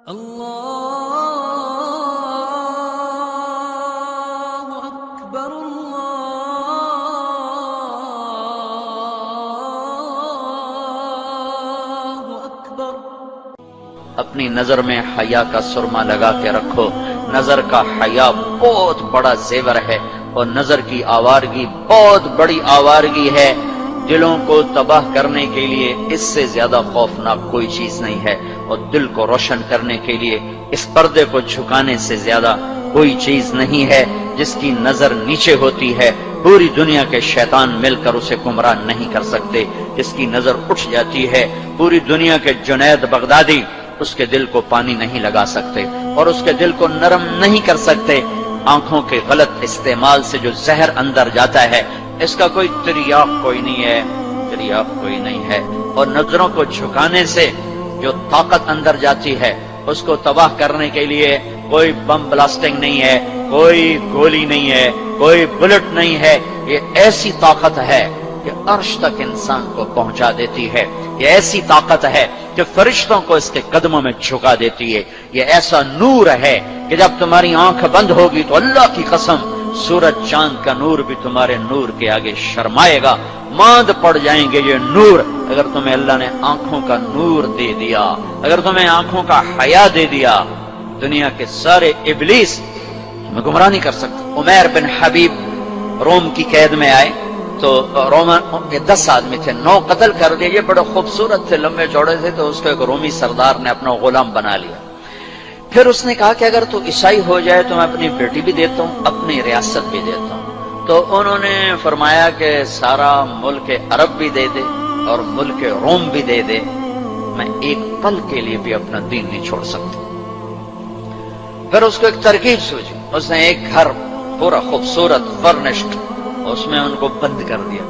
اللہ اکبر اللہ اکبر۔ اپنی نظر میں حیا کا سرما لگا کے رکھو۔ نظر کا حیا بہت بڑا زیور ہے، اور نظر کی آوارگی بہت بڑی آوارگی ہے۔ دلوں کو تباہ کرنے کے لیے اس سے زیادہ خوفناک کوئی چیز نہیں ہے، اور دل کو روشن کرنے کے لیے اس پردے کو جھکانے سے زیادہ کوئی چیز نہیں ہے۔ جس کی نظر نیچے ہوتی ہے پوری دنیا کے شیطان مل کر اسے گمراہ نہیں کر سکتے۔ جس کی نظر اٹھ جاتی ہے پوری دنیا کے جنید بغدادی اس کے دل کو پانی نہیں لگا سکتے، اور اس کے دل کو نرم نہیں کر سکتے۔ آنکھوں کے غلط استعمال سے جو زہر اندر جاتا ہے اس کا کوئی تریاق کوئی نہیں ہے، تریاق کوئی نہیں ہے۔ اور نظروں کو جھکانے سے جو طاقت اندر جاتی ہے اس کو تباہ کرنے کے لیے کوئی بم بلاسٹنگ نہیں ہے، کوئی گولی نہیں ہے، کوئی بلٹ نہیں ہے۔ یہ ایسی طاقت ہے کہ عرش تک انسان کو پہنچا دیتی ہے۔ یہ ایسی طاقت ہے کہ فرشتوں کو اس کے قدموں میں جھکا دیتی ہے۔ یہ ایسا نور ہے کہ جب تمہاری آنکھ بند ہوگی تو اللہ کی قسم سورج چاند کا نور بھی تمہارے نور کے آگے شرمائے گا، ماند پڑ جائیں گے یہ نور۔ اگر تمہیں اللہ نے آنکھوں کا نور دے دیا، اگر تمہیں آنکھوں کا حیا دے دیا، دنیا کے سارے ابلیس تمہیں گمراہ نہیں کر سکتے۔ عمیر بن حبیب روم کی قید میں آئے تو رومن 10 آدمی تھے، 9 قتل کر دیے۔ یہ بڑے خوبصورت تھے، لمبے چوڑے تھے، تو اس کو ایک رومی سردار نے اپنا غلام بنا لیا۔ پھر اس نے کہا کہ اگر تو عیسائی ہو جائے تو میں اپنی بیٹی بھی دیتا ہوں، اپنی ریاست بھی دیتا ہوں۔ تو انہوں نے فرمایا کہ سارا ملک عرب بھی دے دے اور ملک روم بھی دے دے، میں ایک پل کے لیے بھی اپنا دین نہیں چھوڑ سکتا۔ پھر اس کو ایک ترکیب سوچی، اس نے ایک گھر پورا خوبصورت فرنشڈ، اس میں ان کو بند کر دیا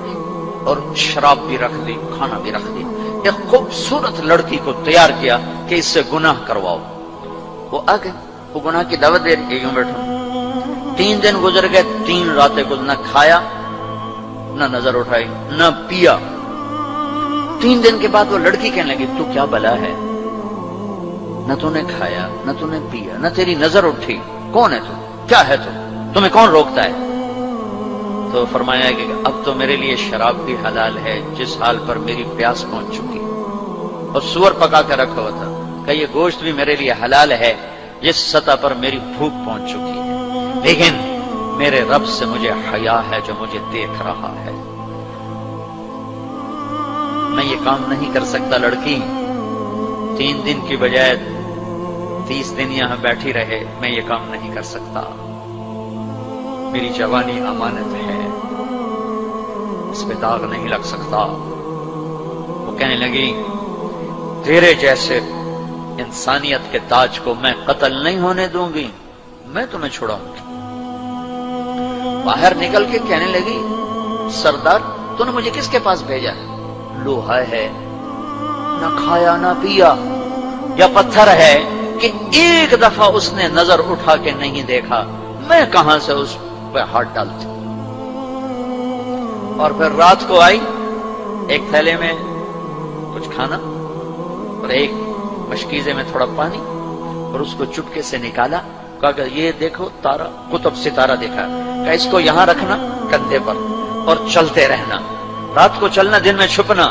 اور شراب بھی رکھ دی، کھانا بھی رکھ دیا۔ ایک خوبصورت لڑکی کو تیار کیا کہ اس سے گناہ کرواؤ۔ وہ آ گئے، وہ گناہ کی دعوت دے رہی، یوں بیٹھو۔ 3 دن گزر گئے، 3 راتیں کچھ نہ کھایا، نہ نظر اٹھائی، نہ پیا۔ 3 دن کے بعد وہ لڑکی کہنے لگی تو کیا بلا ہے؟ نہ تو نے کھایا، نہ تو نے پیا، نہ تیری نظر اٹھی، کون ہے تو؟ کیا ہے تو؟ تمہیں کون روکتا ہے؟ تو فرمایا کہ اب تو میرے لیے شراب بھی حلال ہے جس حال پر میری پیاس پہنچ چکی، اور سور پکا کے رکھا ہوا تھا کہ یہ گوشت بھی میرے لیے حلال ہے جس سطح پر میری بھوک پہنچ چکی ہے، لیکن میرے رب سے مجھے حیا ہے جو مجھے دیکھ رہا ہے۔ میں یہ کام نہیں کر سکتا لڑکی، 3 دن کی بجائے 30 دن یہاں بیٹھی رہے، میں یہ کام نہیں کر سکتا۔ میری جوانی امانت ہے، اس پہ داغ نہیں لگ سکتا۔ وہ کہنے لگی تیرے جیسے انسانیت کے تاج کو میں قتل نہیں ہونے دوں گی، میں تمہیں چھڑاؤں گی۔ باہر نکل کے کہنے لگی سردار تو نے مجھے کس کے پاس بھیجا ہے؟ لوہا ہے، نہ کھایا نہ پیا، یا پتھر ہے کہ ایک دفعہ اس نے نظر اٹھا کے نہیں دیکھا، میں کہاں سے اس پہ ہاتھ ڈالتی؟ اور پھر رات کو آئی، ایک تھیلے میں کچھ کھانا اور ایک مشکیزے میں تھوڑا پانی، اور اس کو چپکے سے نکالا، کہا کہ یہ دیکھو تارا، قطب ستارہ دیکھا، کہ اس کو یہاں رکھنا کندھے پر اور چلتے رہنا، رات کو چلنا دن میں چھپنا۔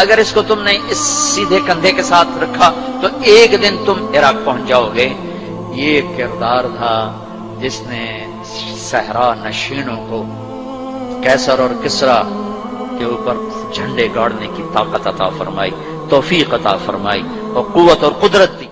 اگر اس کو تم نے اس سیدھے کندھے کے ساتھ رکھا تو ایک دن تم عراق پہنچ جاؤ گے۔ یہ کردار تھا جس نے صحرا نشینوں کو کیسر اور کسرا کے اوپر جھنڈے گاڑنے کی طاقت عطا فرمائی، توفیق عطا فرمائی اور قوت اور قدرت دی۔